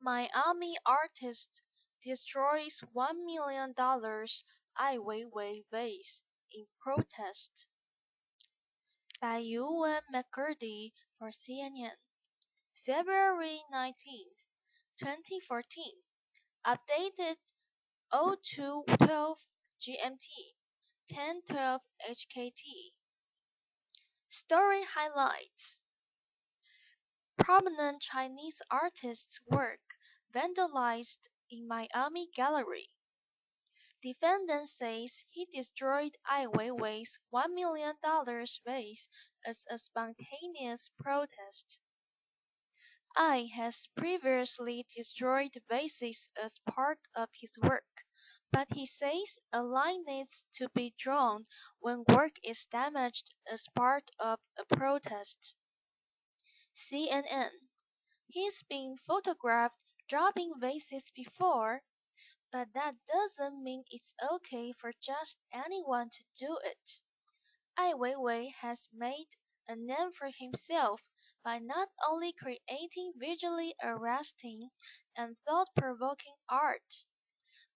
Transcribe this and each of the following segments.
Miami artist destroys $1 million Ai Weiwei vase in protest. By Ewan McCurdy for CNN. February 19, 2014. Updated 0212 GMT, 1012 HKT. Story highlights: prominent Chinese artist's work vandalized in Miami gallery. Defendant says he destroyed Ai Weiwei's $1 million vase as a spontaneous protest. Ai has previously destroyed vases as part of his work, but he says a line needs to be drawn when work is damaged as part of a protest. CNN. He's been photographed dropping vases before, but that doesn't mean it's okay for just anyone to do it. Ai Weiwei has made a name for himself by not only creating visually arresting and thought-provoking art,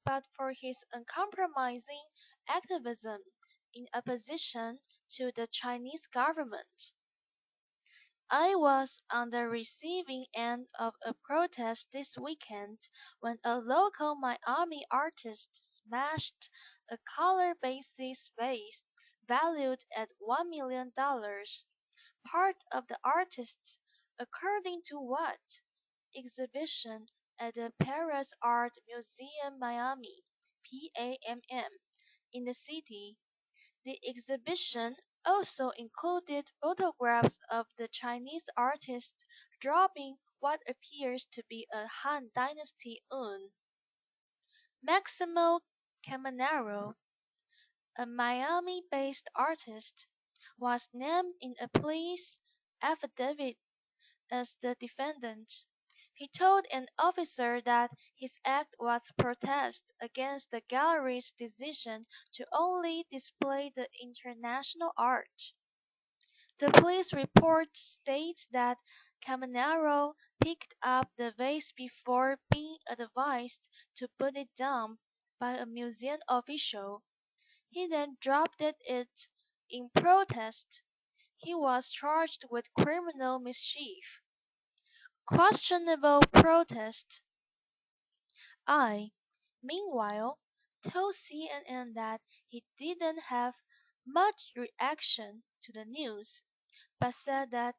but for his uncompromising activism in opposition to the Chinese government. I was on the receiving end of a protest this weekend when a local Miami artist smashed a color-basis vase valued at $1 million, part of the artist's "according to what" exhibition at the Paris Art Museum Miami (PAMM) in the city. The exhibition also included photographs of the Chinese artist dropping what appears to be a Han Dynasty urn. Maximo Camanero, a Miami-based artist, was named in a police affidavit as the defendant. He told an officer that his act was protest against the gallery's decision to only display the international art. The police report states that Caminero picked up the vase before being advised to put it down by a museum official. He then dropped it in protest. He was charged with criminal mischief. Questionable protest. I, meanwhile, told CNN that he didn't have much reaction to the news, but said that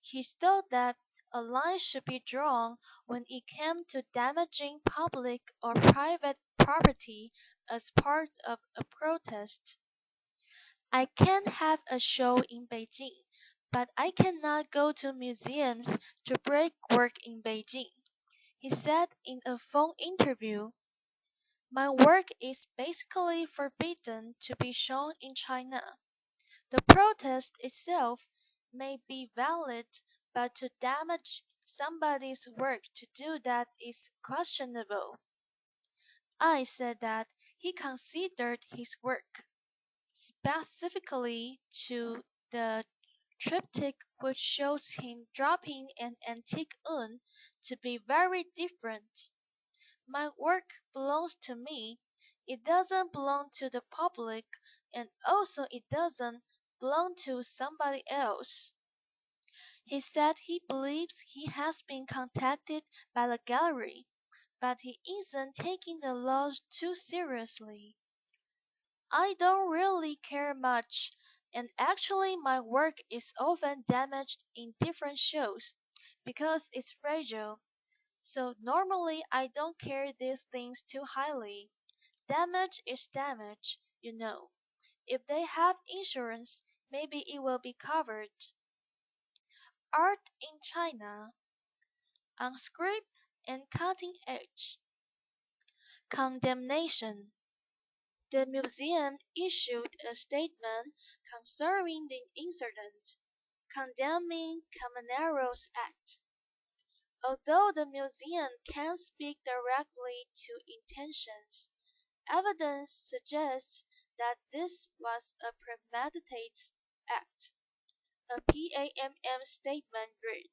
he thought that a line should be drawn when it came to damaging public or private property as part of a protest. I can have a show in Beijing, but I cannot go to museums to break work in Beijing, he said in a phone interview. My work is basically forbidden to be shown in China. The protest itself may be valid, but to damage somebody's work to do that is questionable. I said that he considered his work, specifically to the triptych which shows him dropping an antique urn, to be very different. My work belongs to me, it doesn't belong to the public, and also it doesn't belong to somebody else. He said he believes he has been contacted by the gallery, but he isn't taking the laws too seriously. I don't really care much, and actually my work is often damaged in different shows, because it's fragile. So normally I don't care these things too highly. Damage is damage, you know. If they have insurance, maybe it will be covered. Art in China, on script and cutting edge. Condemnation. The museum issued a statement concerning the incident, condemning Camanero's act. Although the museum can't speak directly to intentions, evidence suggests that this was a premeditated act. A PAMM statement read.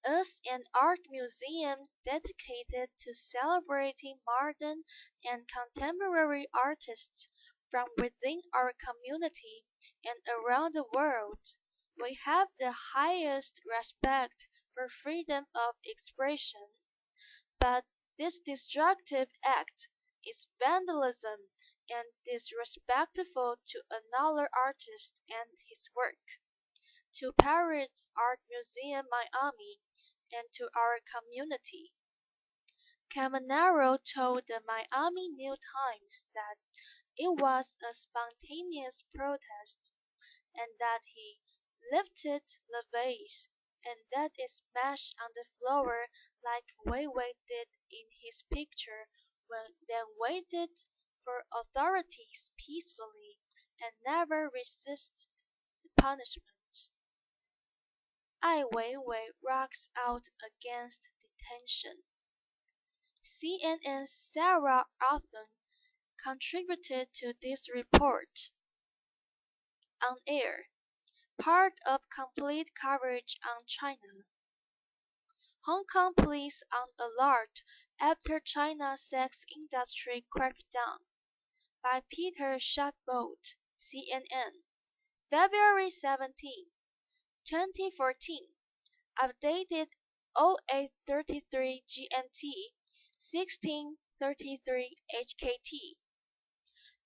As an art museum dedicated to celebrating modern and contemporary artists from within our community and around the world, we have the highest respect for freedom of expression. But this destructive act is vandalism and disrespectful to another artist and his work, to Paris Art Museum Miami, and to our community. Camanero told the Miami New Times that it was a spontaneous protest and that he lifted the vase and that it smashed on the floor like Weiwei did in his picture, then waited for authorities peacefully and never resisted the punishment. Ai Weiwei rocks out against detention. CNN's Sarah Arthur contributed to this report. On air, part of complete coverage on China. Hong Kong police on alert after China sex industry crackdown. By Peter Shadbolt, CNN. February 17, 2014. Updated 08:33 GMT, 16:33 HKT.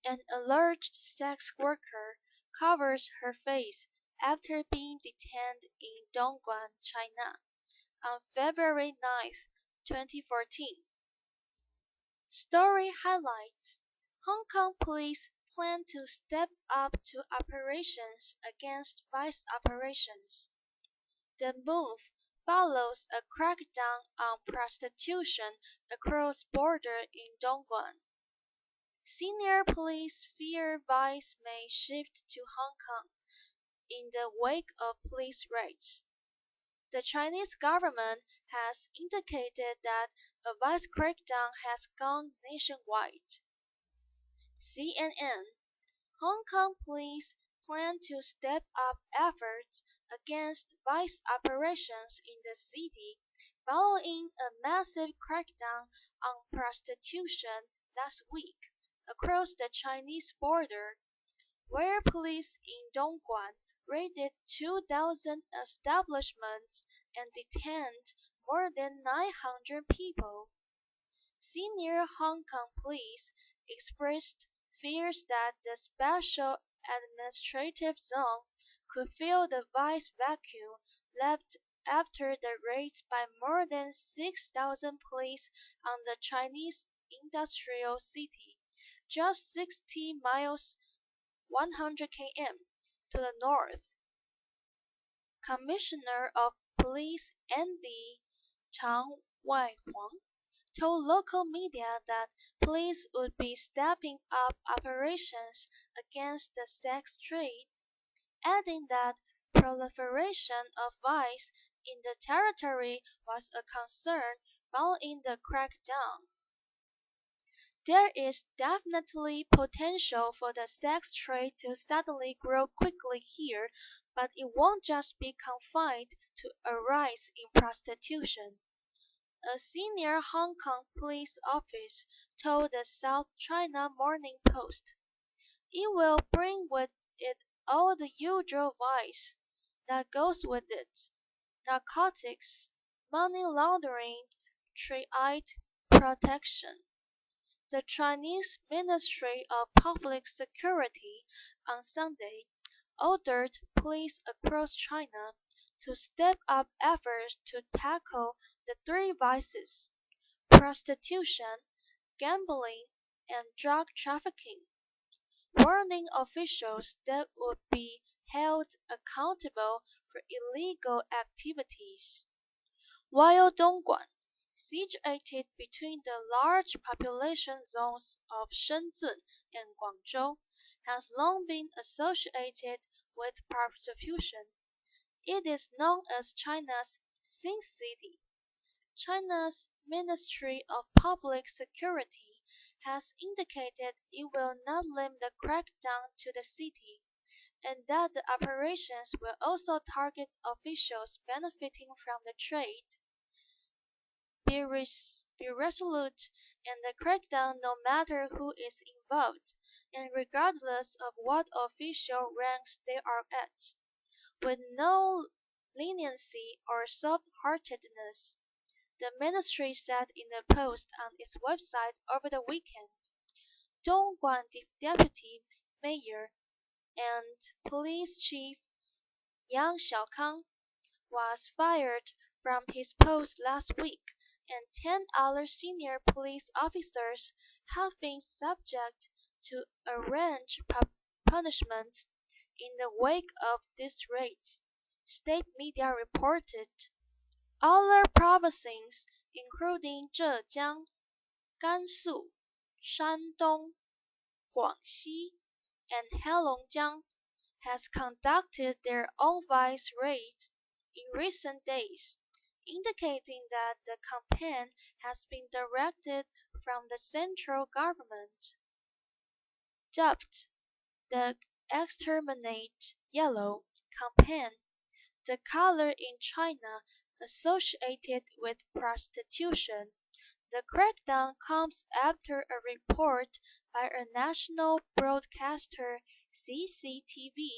An alleged sex worker covers her face after being detained in Dongguan, China, on February 9, 2014. Story highlights: Hong Kong police plan to step up to operations against vice operations. The move follows a crackdown on prostitution across border in Dongguan. Senior police fear vice may shift to Hong Kong in the wake of police raids. The Chinese government has indicated that a vice crackdown has gone nationwide. CNN: Hong Kong police plan to step up efforts against vice operations in the city following a massive crackdown on prostitution last week across the Chinese border, where police in Dongguan raided 2,000 establishments and detained more than 900 people. Senior Hong Kong police expressed fears that the Special Administrative Zone could fill the vice vacuum left after the raids by more than 6,000 police on the Chinese industrial city, just 60 miles (100 km) to the north. Commissioner of Police Andy Chang Wai-huang told local media that police would be stepping up operations against the sex trade, adding that proliferation of vice in the territory was a concern following the crackdown. There is definitely potential for the sex trade to suddenly grow quickly here, but it won't just be confined to a rise in prostitution. A senior Hong Kong police officer told the South China Morning Post, "It will bring with it all the usual vice that goes with it: narcotics, money laundering, triad protection." The Chinese Ministry of Public Security on Sunday ordered police across China to step up efforts to tackle the three vices: prostitution, gambling, and drug trafficking, warning officials that would be held accountable for illegal activities. While Dongguan, situated between the large population zones of Shenzhen and Guangzhou, has long been associated with prostitution, it is known as China's Sin City. China's Ministry of Public Security has indicated it will not limit the crackdown to the city, and that the operations will also target officials benefiting from the trade. Be resolute in the crackdown no matter who is involved, and regardless of what official ranks they are at, with no leniency or soft-heartedness, the ministry said in a post on its website over the weekend. Dongguan Deputy Mayor and Police Chief Yang Xiaokang was fired from his post last week, and 10 other senior police officers have been subject to a range of punishments in the wake of these raids, state media reported. Other provinces, including Zhejiang, Gansu, Shandong, Guangxi, and Heilongjiang, has conducted their own vice raids in recent days, indicating that the campaign has been directed from the central government. Dubbed the Exterminate Yellow campaign, the color in China associated with prostitution, the crackdown comes after a report by a national broadcaster CCTV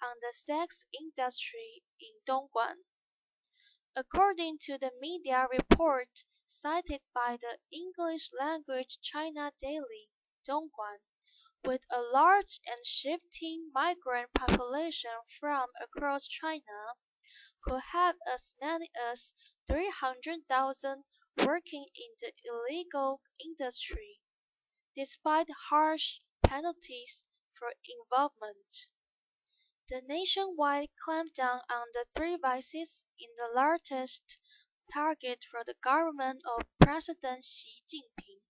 on the sex industry in Dongguan. According to the media report cited by the English-language China daily Dongguan, with a large and shifting migrant population from across China, could have as many as 300,000 working in the illegal industry, despite harsh penalties for involvement. The nationwide clampdown on the three vices is the largest target for the government of President Xi Jinping,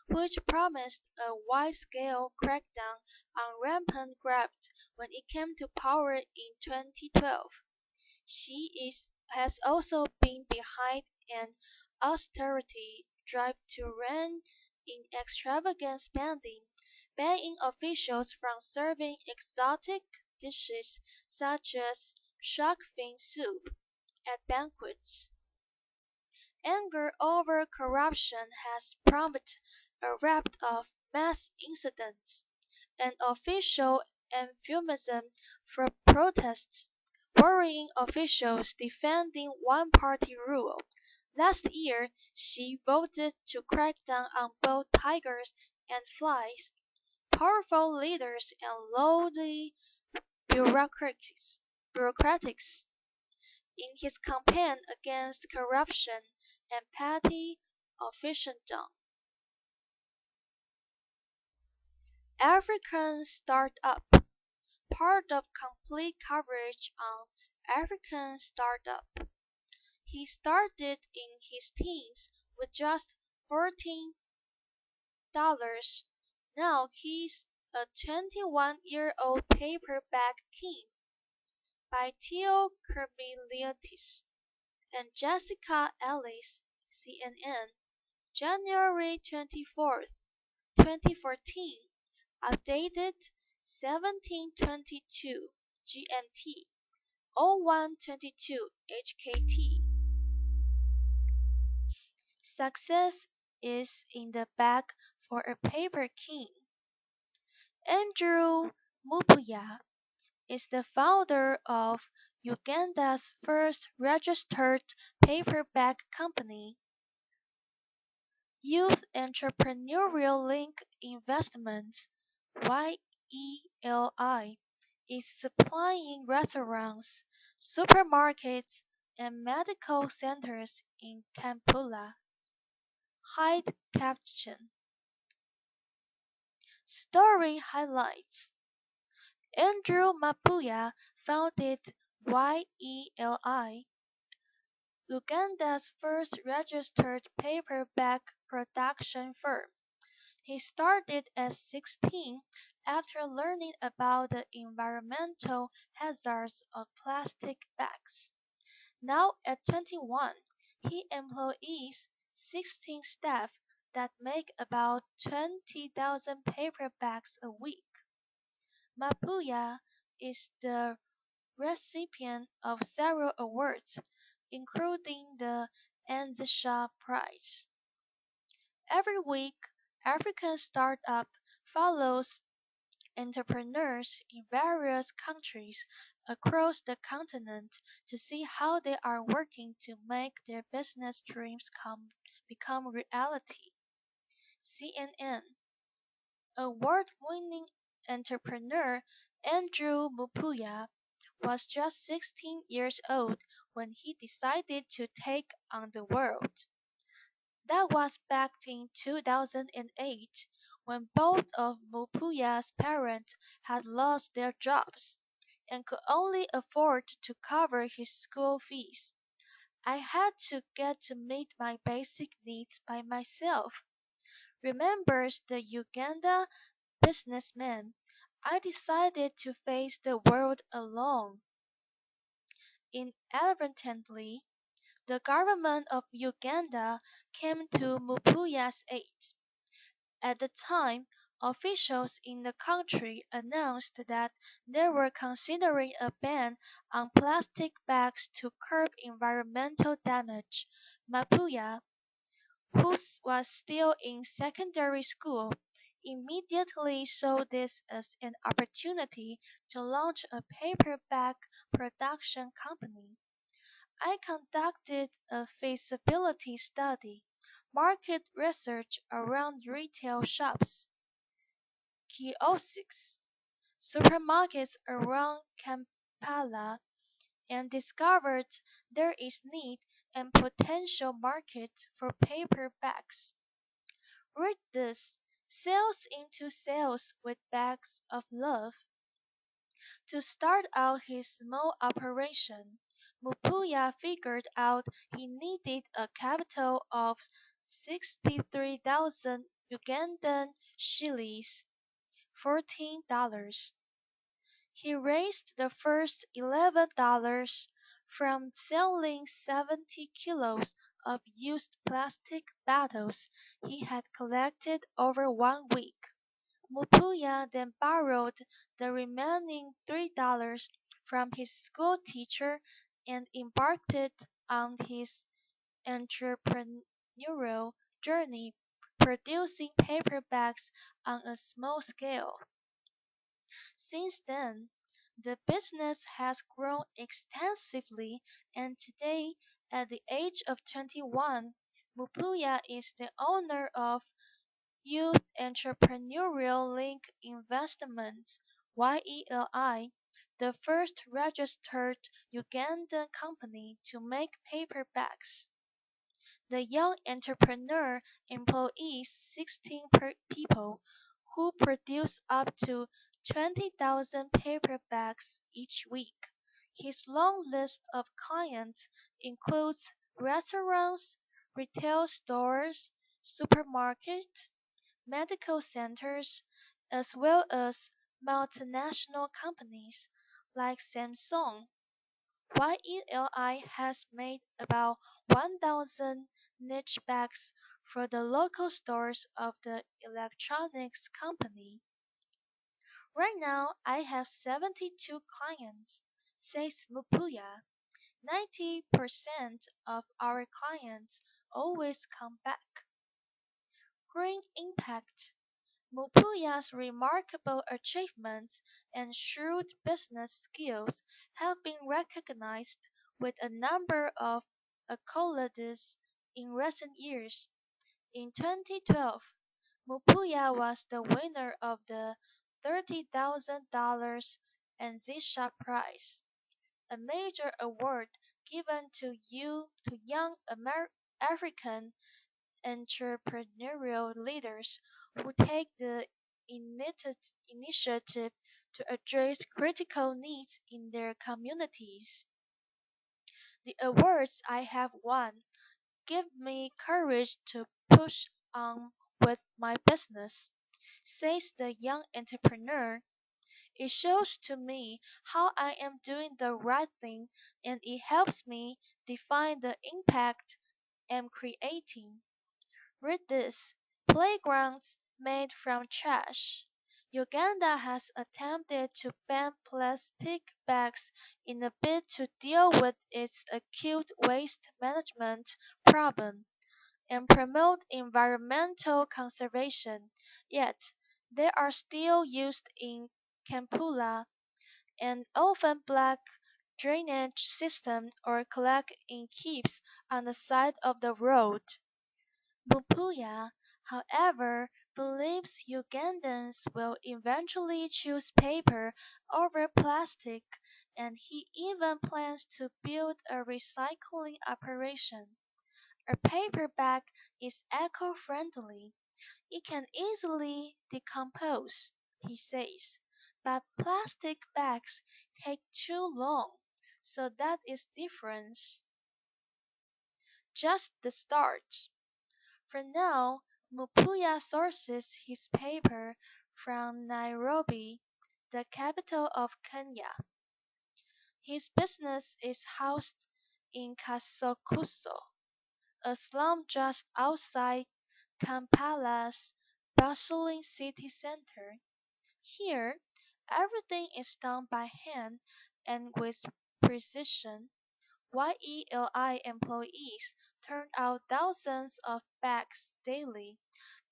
which promised a wide-scale crackdown on rampant graft when it came to power in 2012. Has also been behind an austerity drive to rein in extravagant spending, banning officials from serving exotic dishes such as shark fin soup at banquets. Anger over corruption has prompted a raft of mass incidents, and official euphemism for protests, worrying officials defending one-party rule. Last year, she voted to crack down on both tigers and flies, powerful leaders and lowly bureaucrats. In his campaign against corruption and petty officialdom. African Startup. Part of complete coverage on African Startup. He started in his teens with just $14. Now he's a 21-year-old paperback king by Theo Kermiliotis and Jessica Ellis, CNN, January 24th, 2014, updated 1722 GMT, 0122 HKT. Success is in the bag for a paper king. Andrew Mubuya is the founder of Uganda's first registered paperback company. Youth Entrepreneurial Link Investments (YELI) is supplying restaurants, supermarkets, and medical centers in Kampala. Hide caption. Story highlights. Andrew Mabuya founded YELI, Uganda's first registered paperback production firm. He started at 16 after learning about the environmental hazards of plastic bags. Now at 21, he employs 16 staff that make about 20,000 paper bags a week. Mabuya is the recipient of several awards, including the Anzisha Prize. Every week, African Startup follows entrepreneurs in various countries across the continent to see how they are working to make their business dreams become reality. CNN award-winning entrepreneur Andrew Mupuya was just 16 years old when he decided to take on the world. That was back in 2008 when both of Mupuya's parents had lost their jobs and could only afford to cover his school fees. I had to get to meet my basic needs by myself. Remembers the Uganda businessman. I decided to face the world alone. Inadvertently, the government of Uganda came to Mupuya's aid. At the time, officials in the country announced that they were considering a ban on plastic bags to curb environmental damage. Mapuya, who was still in secondary school, immediately saw this as an opportunity to launch a paper bag production company. I conducted a feasibility study, market research around retail shops, kiosks, supermarkets around Kampala, and discovered there is need and potential market for paper bags. Read this: Sales into Sales with Bags of Love. To start out his small operation, Mupuya figured out he needed a capital of 63,000 Ugandan shillings, $14. He raised the first $11 from selling 70 kilos of used plastic bottles he had collected over 1 week. Mupuya then borrowed the remaining $3 from his school teacher and embarked on his entrepreneurial journey, producing paper bags on a small scale. Since then, the business has grown extensively, and today, at the age of 21, Mupuya is the owner of Youth Entrepreneurial Link Investments (YELI), the first registered Ugandan company to make paper bags. The young entrepreneur employs 16 people, who produce up to 20,000 paper bags each week. His long list of clients includes restaurants, retail stores, supermarkets, medical centers, as well as multinational companies like Samsung. YELI has made about 1,000 niche bags for the local stores of the electronics company. Right now, I have 72 clients, says Mupuya. 90% of our clients always come back. Green impact. Mupuya's remarkable achievements and shrewd business skills have been recognized with a number of accolades in recent years. In 2012, Mupuya was the winner of the $30,000 Anzisha Prize, a major award given to young African entrepreneurial leaders who take the initiative to address critical needs in their communities. The awards I have won give me courage to push on with my business, says the young entrepreneur. It shows to me how I am doing the right thing, and it helps me define the impact I'm creating. Read this: Playgrounds made from trash. Uganda has attempted to ban plastic bags in a bid to deal with its acute waste management problem and promote environmental conservation, yet they are still used in Kampala, an often black drainage system, or collect in heaps on the side of the road. Bupuya, however, believes Ugandans will eventually choose paper over plastic, and he even plans to build a recycling operation. A paper bag is eco-friendly. It can easily decompose, he says, but plastic bags take too long, so that is difference. Just the start. For now, Mupuya sources his paper from Nairobi, the capital of Kenya. His business is housed in Kasokuso, a slum just outside Kampala's bustling city center. Here, everything is done by hand and with precision. YELI employees turn out thousands of bags daily,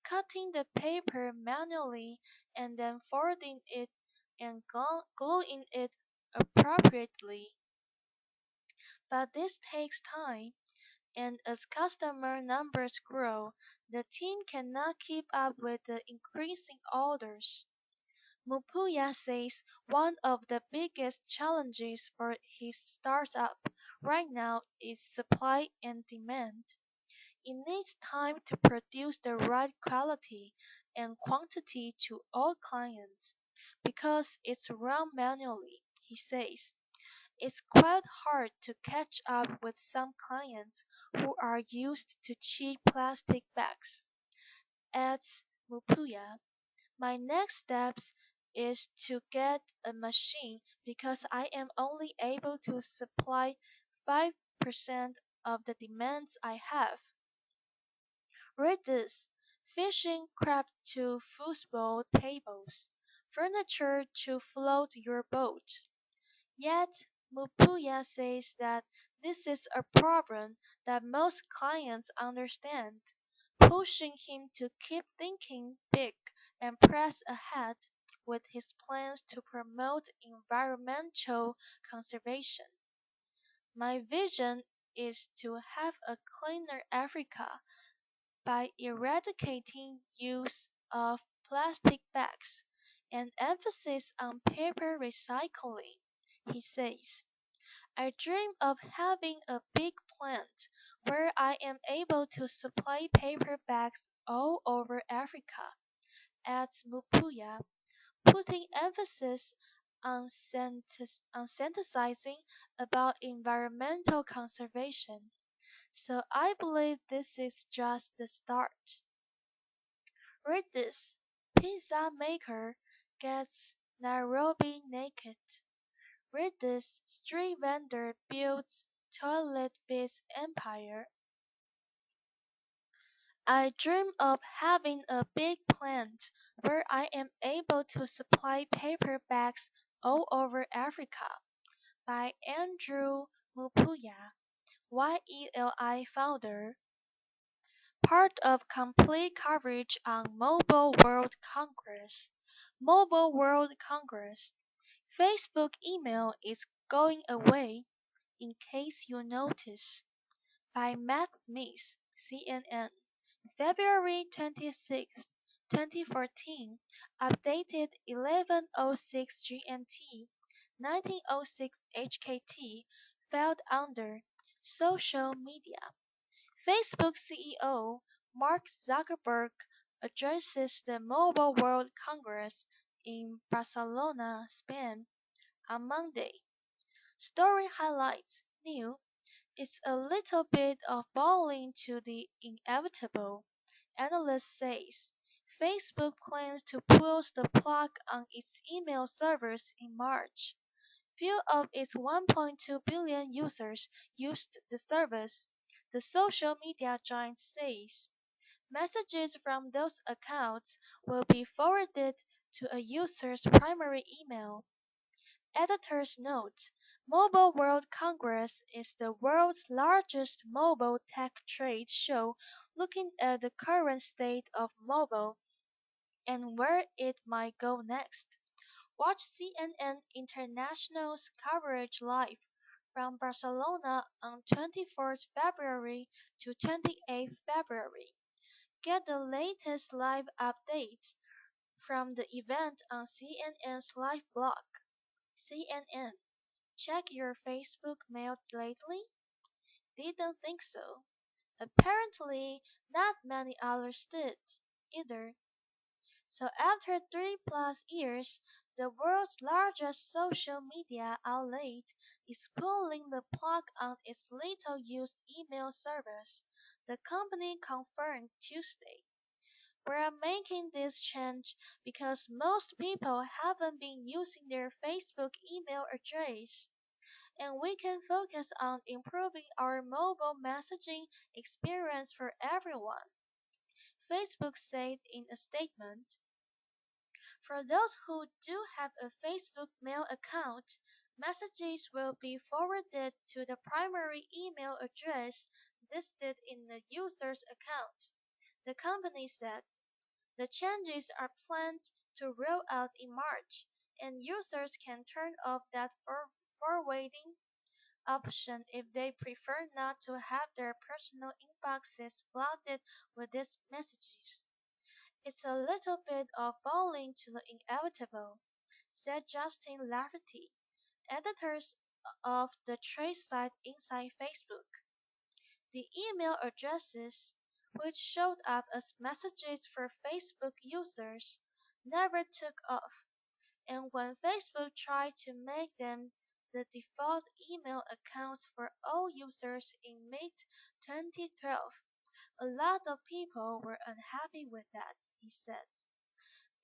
cutting the paper manually and then folding it and gluing it appropriately. But this takes time, and as customer numbers grow, the team cannot keep up with the increasing orders. Mupuya says one of the biggest challenges for his startup right now is supply and demand. It needs time to produce the right quality and quantity to all clients. Because it's run manually, he says, it's quite hard to catch up with some clients who are used to cheap plastic bags. Adds Mupuya, my next steps is to get a machine because I am only able to supply 5% of the demands I have. Read this: fishing craft to foosball tables, furniture to float your boat. Yet, Mupuya says that this is a problem that most clients understand, pushing him to keep thinking big and press ahead with his plans to promote environmental conservation. My vision is to have a cleaner Africa by eradicating use of plastic bags and emphasis on paper recycling, he says. I dream of having a big plant where I am able to supply paper bags all over Africa, adds Mupuya, putting emphasis on synthesizing about environmental conservation. So I believe this is just the start. Read this: pizza maker gets Nairobi naked. Read this: street vendor builds toilet biz empire. I dream of having a big plant where I am able to supply paper bags all over Africa. By Andrew Mupuya, YELI founder. Part of complete coverage on Mobile World Congress. Mobile World Congress. Facebook email is going away, in case you notice. By Matt Smith, CNN. February 26, 2014. Updated 11:06 GMT, 19:06 HKT. Filed under Social Media. Facebook CEO Mark Zuckerberg addresses the Mobile World Congress in Barcelona, Spain on Monday. Story highlights: New, it's a little bit of bowling to the inevitable, analyst says. Facebook plans to pull the plug on its email servers in March. Few of its 1.2 billion users used the service, the social media giant says. Messages from those accounts will be forwarded to a user's primary email. Editor's note: Mobile World Congress is the world's largest mobile tech trade show looking at the current state of mobile and where it might go next. Watch CNN International's coverage live from Barcelona on 24th February to 28th February. Get the latest live updates from the event on CNN's live blog. CNN: Check your Facebook mail lately? Didn't think so. Apparently, not many others did, either. So after 3+ years, the world's largest social media outlet is pulling the plug on its little used email service, the company confirmed Tuesday. We're making this change because most people haven't been using their Facebook email address, and we can focus on improving our mobile messaging experience for everyone, Facebook said in a statement. For those who do have a Facebook mail account, messages will be forwarded to the primary email address listed in the user's account, the company said. The changes are planned to roll out in March, and users can turn off that forwarding option if they prefer not to have their personal inboxes flooded with these messages. It's a little bit of bowling to the inevitable, said Justin Lafferty, editor of the trade site Inside Facebook. The email addresses, which showed up as messages for Facebook users, never took off, and when Facebook tried to make them the default email accounts for all users in mid-2012, a lot of people were unhappy with that, he said.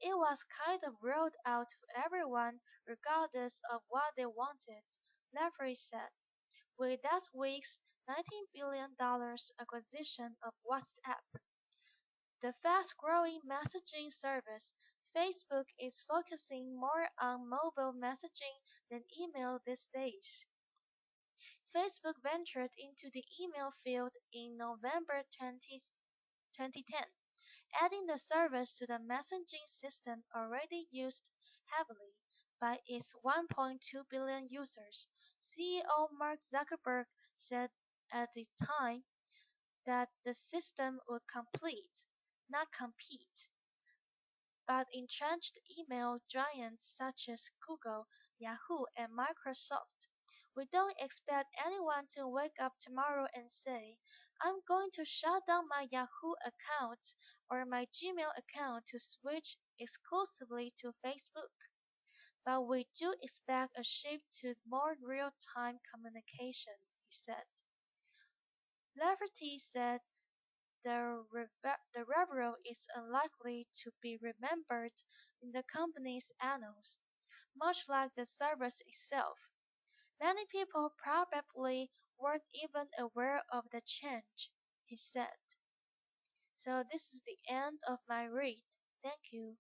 It was kind of rolled out to everyone regardless of what they wanted, Lafferty said. With last week's $19 billion acquisition of WhatsApp, the fast-growing messaging service, Facebook is focusing more on mobile messaging than email these days. Facebook ventured into the email field in November 2010, adding the service to the messaging system already used heavily by its 1.2 billion users. CEO Mark Zuckerberg said at the time that the system would complete, not compete, but entrenched email giants such as Google, Yahoo, and Microsoft. We don't expect anyone to wake up tomorrow and say, I'm going to shut down my Yahoo account or my Gmail account to switch exclusively to Facebook. But we do expect a shift to more real-time communication, he said. Lafferty said the reveal is unlikely to be remembered in the company's annals, much like the service itself. Many people probably weren't even aware of the change, he said. So this is the end of my read. Thank you.